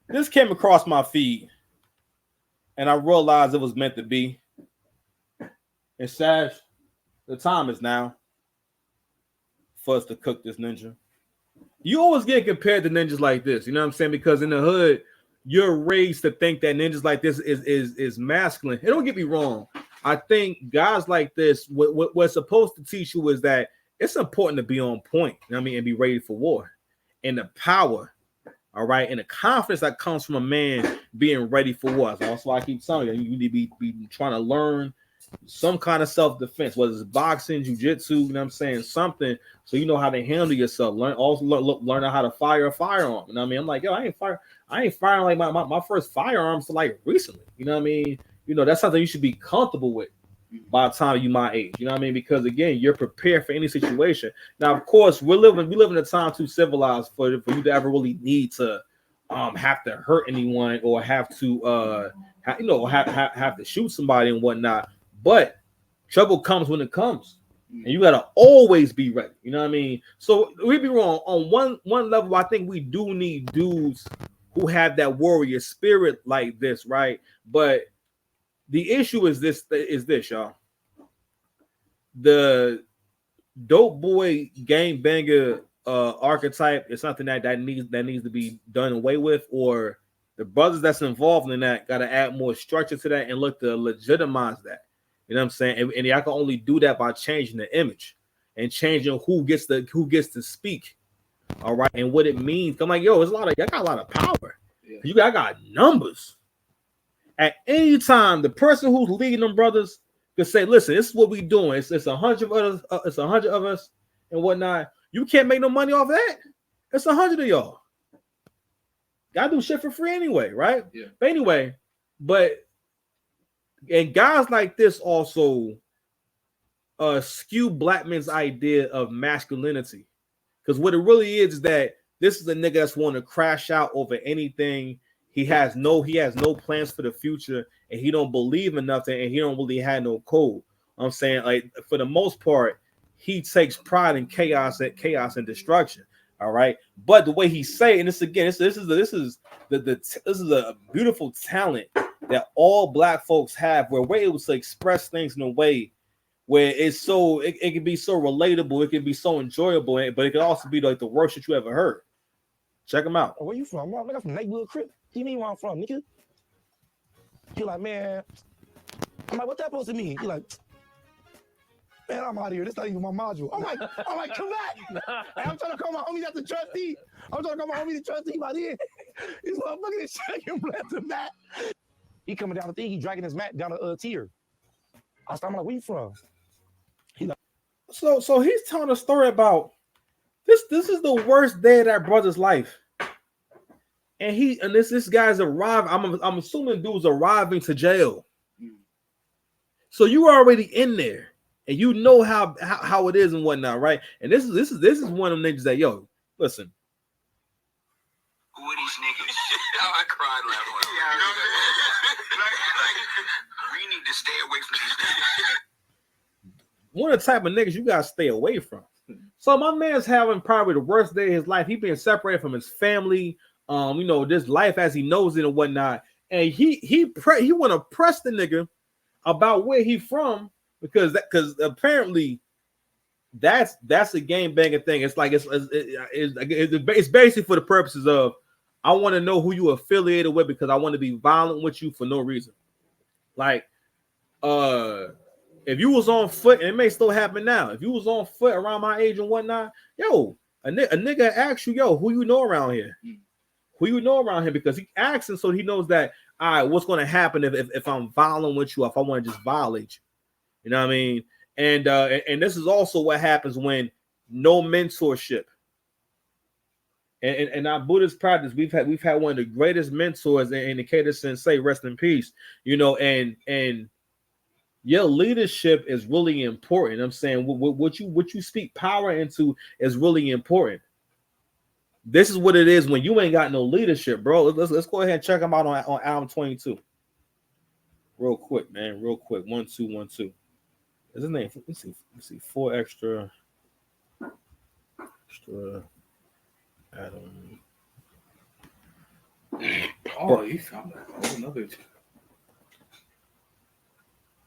This came across my feed, and I realized it was meant to be. And Sash, the time is now for us to cook this ninja. You always get compared to ninjas like this, you know what I'm saying? Because in the hood, you're raised to think that ninjas like this is masculine. And don't get me wrong. I think guys like this, what's supposed to teach you is that it's important to be on point, you know what I mean, and be ready for war. And the power, all right, and the confidence that comes from a man being ready for war. So that's why I keep telling you, you need to be trying to learn some kind of self-defense, whether it's boxing, jiu-jitsu, you know what I'm saying, something, so you know how to handle yourself. Learn how to fire a firearm. You know what I mean? I'm like, yo, I ain't firing like my first firearms like recently. You know what I mean? You know, that's something you should be comfortable with by the time you my age. You know what I mean? Because again, you're prepared for any situation. Now, of course, we live in a time too civilized for you to ever really need to have to hurt anyone or have to have to shoot somebody and whatnot. But trouble comes when it comes, and you gotta always be ready. You know what I mean? So we'd be wrong on one level. I think we do need dudes who have that warrior spirit like this, right? But the issue is this, y'all. The dope boy gangbanger archetype is something that needs to be done away with, or the brothers that's involved in that got to add more structure to that and look to legitimize that. You know what I'm saying? And I can only do that by changing the image and changing who gets to speak. All right, and what it means. I'm like, yo, I got a lot of power. Yeah. I got numbers. At any time, the person who's leading them brothers could say, listen, this is what we doing. It's 100 of us, it's 100 of us and whatnot. You can't make no money off that. It's 100 of y'all. Gotta do shit for free anyway, right? Yeah. But anyway, and guys like this also skew black men's idea of masculinity. Because what it really is that this is a nigga that's want to crash out over anything. He has no plans for the future, and he don't believe in nothing, and he don't really have no code. I'm saying, like, for the most part, he takes pride in chaos and destruction. All right, but the way he say, and this is a beautiful talent that all black folks have, where we're able to express things in a way where it can be so relatable, it can be so enjoyable, but it can also be like the worst that you ever heard. Check him out. Oh, where you from? I'm from Lakewood, Crip. You mean where I'm from, nigga? You're like, man. I'm like, what that supposed to mean? You're like, man, I'm out of here. This not even my module. I'm like, come back. Hey, I'm trying to call my homies at the trustee. By here. This motherfucker is shaking left and back. He coming down the thing. He dragging his mat down the tier. I'm like, where you from? He like, so he's telling a story about this. This is the worst day of that brother's life. And this guy's arriving. I'm assuming dude's arriving to jail. So you are already in there, and you know how it is and whatnot, right? And this is one of them niggas that, yo, listen. Who are these niggas? I cried last one. You know what I'm saying? We need to stay away from these niggas. One of the type of niggas you gotta stay away from. So my man's having probably the worst day of his life. He being separated from his family. This life as he knows it and whatnot, and he want to press the nigga about where he from because apparently that's a game banging thing. It's like it's basically for the purposes of I want to know who you affiliated with because I want to be violent with you for no reason. Like, if you was on foot, and it may still happen now. If you was on foot around my age and whatnot, yo, a nigga asks you, yo, who you know around here? Who you know around here, because he asks him so he knows that, all right, what's going to happen if I'm violent with you, if I want to just violate you. You know what I mean? And this is also what happens when no mentorship. And our Buddhist practice, we've had one of the greatest mentors in the Keita Sensei, rest in peace. And your leadership is really important. I'm saying what you speak power into is really important. This is what it is when you ain't got no leadership, bro. Let's go ahead and check them out on album 22. Real quick, man. Real quick. 1 2 1 2. Is his name? Let's see. 4EXTRAA. Adam. Oh, you found that. Oh, another.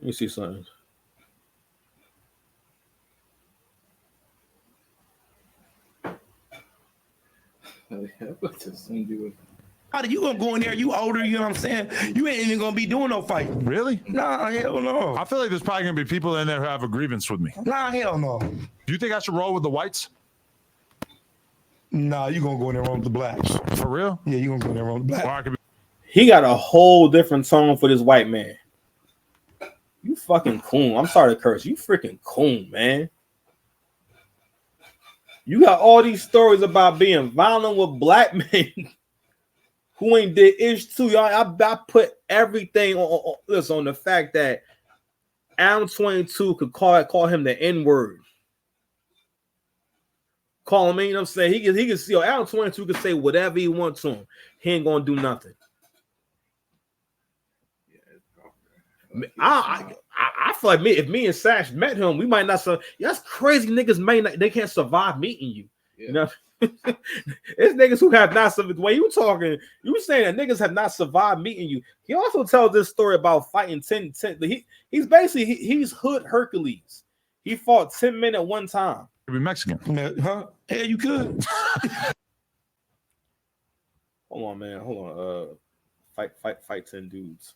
Let me see something. What's this thing doing? How you gonna go in there? You older, you know what I'm saying? You ain't even gonna be doing no fighting. Really? Nah, hell no. I feel like there's probably gonna be people in there who have a grievance with me. Nah, hell no. Do you think I should roll with the whites? Nah, you gonna go in there wrong with the blacks. For real? Yeah, you gonna go in there wrong with the Or blacks. I could be He got a whole different tone for this white man. You fucking coon. I'm sorry to curse. You freaking coon, man. You got all these stories about being violent with black men who ain't did ish too. Y'all, I put everything on the fact that Adam 22 could call him the N-word. Call him, you know what I'm saying? He can see Adam 22 can say whatever he wants to him. He ain't gonna do nothing. I feel like if me and Sash met him, we might not. That's crazy. Niggas they can't survive meeting you. Yeah. You know, it's niggas who have not survived. When you were saying that niggas have not survived meeting you. He also tells this story about fighting 10. He's basically he's hood Hercules. He fought 10 men at one time. be Mexican. Huh? Hell, you could. Hold on, man. Hold on. Fight 10 dudes.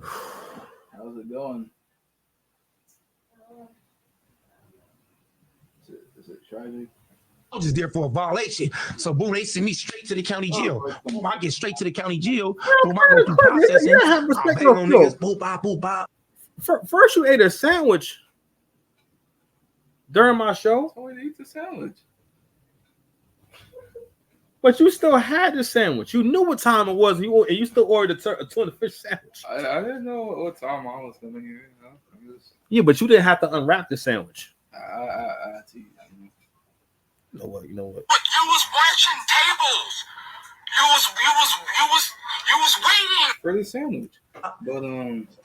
How's it going? Is it tragic? I was just there for a violation. So boom, they send me straight to the county jail. Boom, I get straight to the county jail. Boom, I go through processing. You have respect I bang on niggas. for Boop, bop, boop, bop. First, you ate a sandwich during my show. Oh, I ate the sandwich. But you still had the sandwich. You knew what time it was. And you still ordered a tuna fish sandwich. I didn't know what time I was coming here. You know? Yeah, but you didn't have to unwrap the sandwich. I You know what? But you was watching tables. You was waiting for the sandwich. But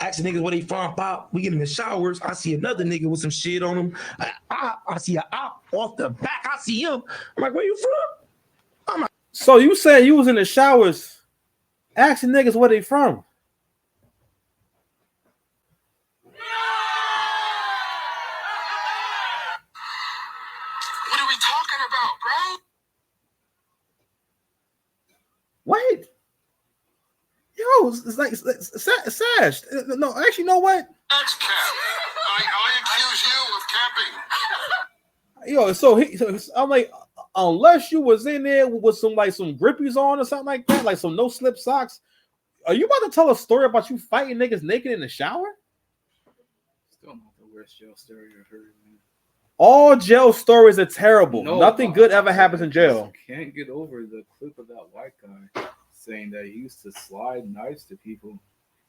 Ask the niggas where they from, pop. We get in the showers. I see another nigga with some shit on him. I see a op off the back. I see him. I'm like, where you from? I'm like, so you said you was in the showers asking niggas where they from. What are we talking about, bro? Wait. Yo, it's like Sash. No, actually, you know what? X-Cap. I accuse you of capping. Yo, so I'm like, unless you was in there with some grippies on or something like that, like some no slip socks, are you about to tell a story about you fighting niggas naked in the shower? Still not the worst jail story I've heard, man. All jail stories are terrible. No, nothing good ever happens in jail. I can't get over the clip of that white guy saying that he used to slide knives to people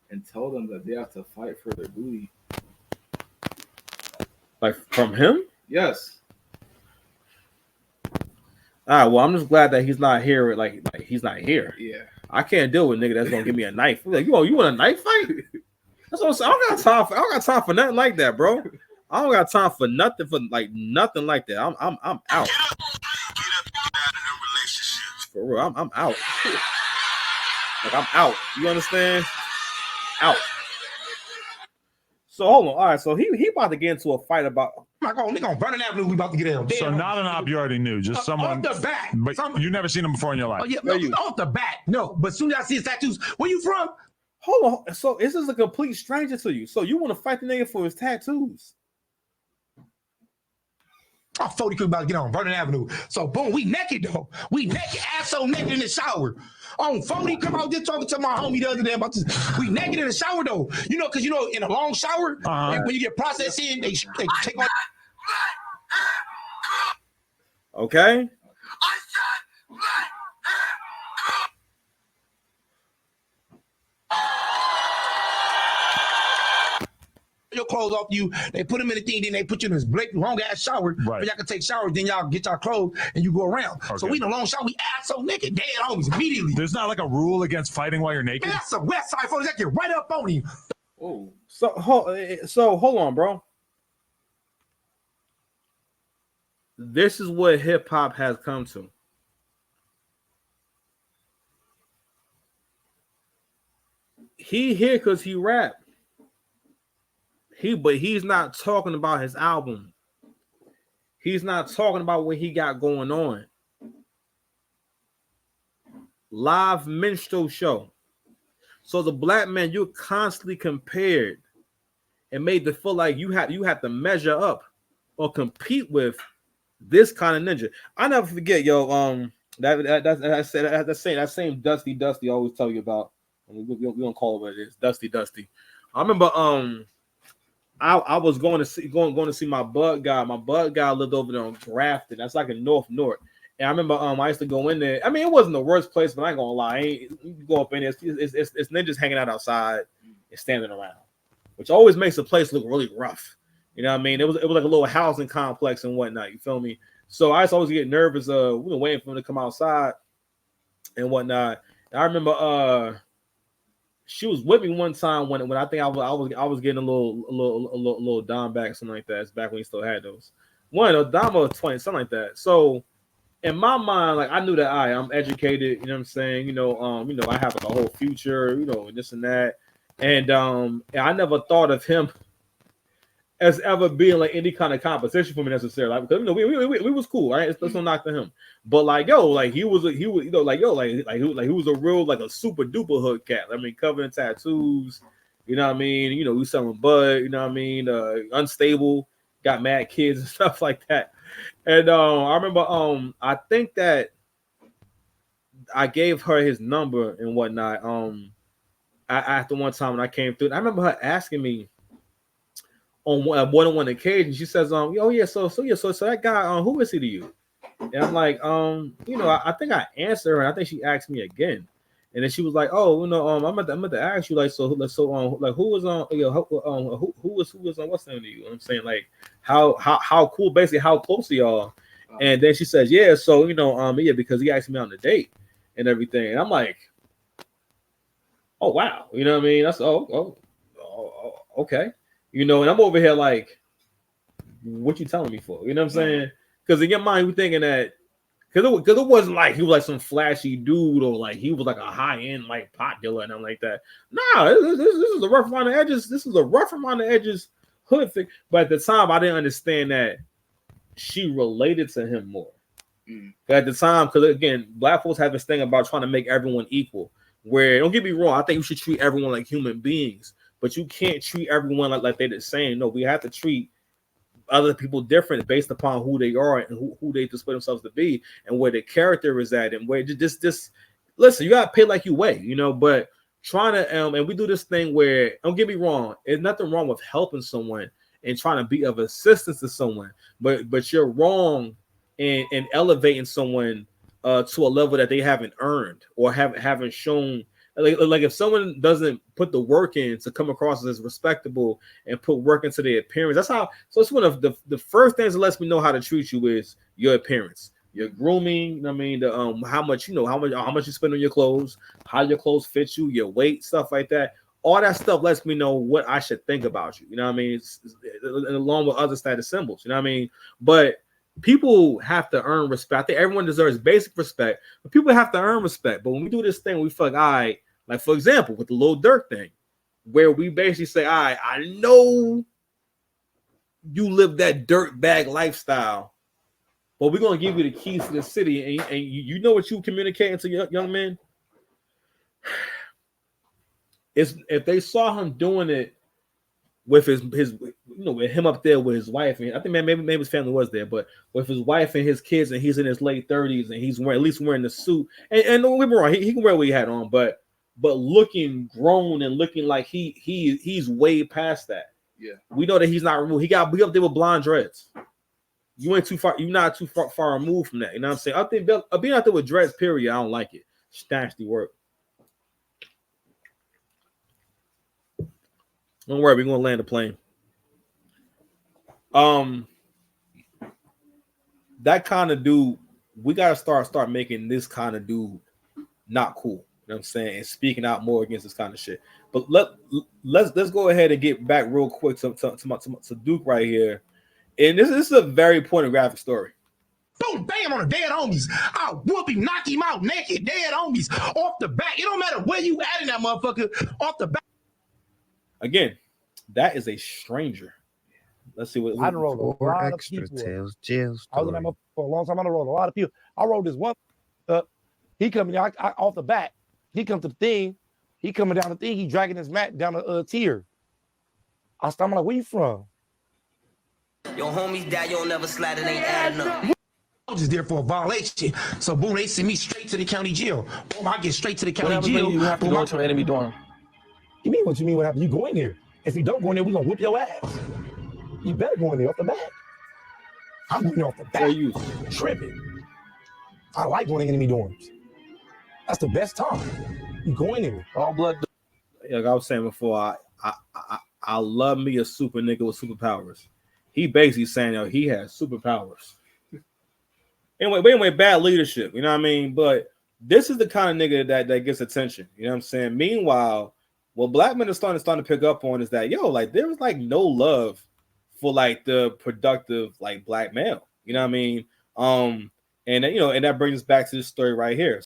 and tell them that they have to fight for their booty. Like from him? Yes. All right, well, I'm just glad that he's not here. Like he's not here. Yeah. I can't deal with a nigga that's gonna give me a knife. Like, you want a knife fight? That's what I'm saying. I don't got time for nothing like that, bro. I don't got time for nothing like that. I'm out. Get up out of them relationships. For real, I'm out. Like I'm out. You understand? Out. So hold on. All right. So he about to get into a fight about. I'm like, oh, nigga, on Vernon Avenue, we about to get in. So not an op you already knew, just someone. Off the back. But you never seen him before in your life. Oh yeah, no, off the back. No, but soon as I see his tattoos, where you from? Hold on. So this is a complete stranger to you. So you want to fight the nigga for his tattoos? Oh, 40 could about to get on Vernon Avenue. So boom, we naked though. We naked, asshole naked in the shower. On 40, come out just talking to my homie the other day about this. We naked in the shower though. You know, because you know, in a long shower, like when you get processed in, they take on. Okay. I said, let him cook. Your clothes off you, they put them in the thing, then they put you in this big long ass shower. Right. But y'all can take showers, then y'all get y'all clothes and you go around. Okay. So we in a long shower, we asshole naked, dead homies immediately. There's not like a rule against fighting while you're naked. Man, that's a West Side photo that get right up on you. Oh. So hold on, bro. this is what hip hop has come to. He here because he rap. But he's not talking about his album. He's not talking about what he got going on. Live minstrel show. So the black man, you're constantly compared and made to feel like you have to measure up or compete with this kind of ninja. I never forget, yo. That same Dusty always tell you about. We don't call it what it is, Dusty. I remember I was going to see my bud guy. My bud guy lived over there on Grafton. That's like in North. And I remember I used to go in there. I mean, it wasn't the worst place, but I ain't gonna lie. You go up in there, it's ninjas hanging out outside and standing around, which always makes the place look really rough. You know what I mean? It was like a little housing complex and whatnot. You feel me? So I used to always get nervous. We were waiting for him to come outside and whatnot. And I remember she was with me one time when I think I was getting a little dime back, something like that. It's back when he still had those. A dime or 20, something like that. So in my mind, like I knew that I'm educated, you know what I'm saying? I have like a whole future, and this and that. And I never thought of him as ever being like any kind of competition for me necessarily. Like, because we was cool, right? It's no knock to him. But like he was a real like a super duper hood cat. I mean, covered in tattoos, you know what I mean? We was selling bud, you know what I mean? Unstable, got mad kids and stuff like that. And I remember I think that I gave her his number and whatnot. After one time when I came through, I remember her asking me on more than one occasion. She says, so that guy, who is he to you? And I'm like, I think I answered her. And I think she asked me again, and then she was like, I'm about to ask you, like, who was on, who was on what's name to you? I'm saying, like, how cool, basically, how close are y'all? And then she says, yeah, so because he asked me on the date and everything, and I'm like, oh wow, you know what I mean? That's okay, and I'm over here like, what you telling me for? You know what I'm saying? Because in your mind, you're thinking that because it wasn't like he was like some flashy dude or like he was like a high end like pot dealer and nothing like that. Nah, this is a rough around the edges. This is a rough around the edges hood thing. But at the time, I didn't understand that she related to him more. At the time, because again, black folks have this thing about trying to make everyone equal. Where, don't get me wrong, I think you should treat everyone like human beings, but you can't treat everyone like they're the same. No, we have to treat other people different based upon who they are and who they display themselves to be and where their character is at and where just listen, you gotta pay like you weigh, but trying to and we do this thing where, don't get me wrong, there's nothing wrong with helping someone and trying to be of assistance to someone, but you're wrong in elevating someone to a level that they haven't earned or haven't shown. Like if someone doesn't put the work in to come across as respectable and put work into their appearance, that's how. So it's one of the first things that lets me know how to treat you is your appearance, your grooming. You know what I mean, how much you spend on your clothes, how your clothes fit you, your weight, stuff like that. All that stuff lets me know what I should think about you. You know what I mean? It's along with other status symbols. You know what I mean? But people have to earn respect. I think everyone deserves basic respect, but people have to earn respect. But when we do this thing, we feel like, all right, like for example, with the Lil Durk thing, where we basically say, all right, I know you live that dirt bag lifestyle, but we're gonna give you the keys to the city, and you know what you communicating to young men? Is if they saw him doing it with his with him up there with his wife, and I think maybe his family was there, but with his wife and his kids, and he's in his late 30s, and he's at least wearing the suit, and don't get me wrong, he can wear what he had on, but looking grown and looking like he's way past that. Yeah, we know that he's not removed. He up there with blonde dreads. You ain't too far. You're not too far removed from that. You know what I'm saying? I think being out there with dreads, period, I don't like it. Stash the work. Don't worry, we're gonna land the plane. That kind of dude, we gotta start making this kind of dude not cool. You know what I'm saying? And speaking out more against this kind of shit. But let's go ahead and get back real quick to Duke right here. And this is a very pornographic story. boom, bam on the dead homies. I'll whoop him, knock him out naked, dead homies, off the back. It don't matter where you at in that motherfucker, off the back. Again, that is a stranger. Let's see what. I done rolled a Four lot of extra people. tales, jail I was in that story. motherfucker for a long time. I done rolled a lot of people. I rolled this one up. He coming down off the back. He come to the thing. He coming down the thing. He dragging his mat down the tier. I'm like, where you from? Your homies die, you don't never slide, it ain't adding up. I was just there for a violation. So boom, they send me straight to the county jail. Boom, I get straight to the county jail. You have to go to an enemy dorm. You mean what you mean? What happened? You go in there. If you don't go in there, we gonna whip your ass. You better go in there off the bat. I'm going off the bat. you Tripping. I like going to enemy dorms. That's the best time. You go in there. All blood. like I was saying before, I love me a super nigga with superpowers. He basically saying, yo, he has superpowers. Anyway, bad leadership, you know what I mean? But this is the kind of nigga that gets attention, you know what I'm saying? Meanwhile, what black men are starting to pick up on is that, yo, like, there was like no love for like the productive like black male, you know what I mean? And that brings us back to this story right here.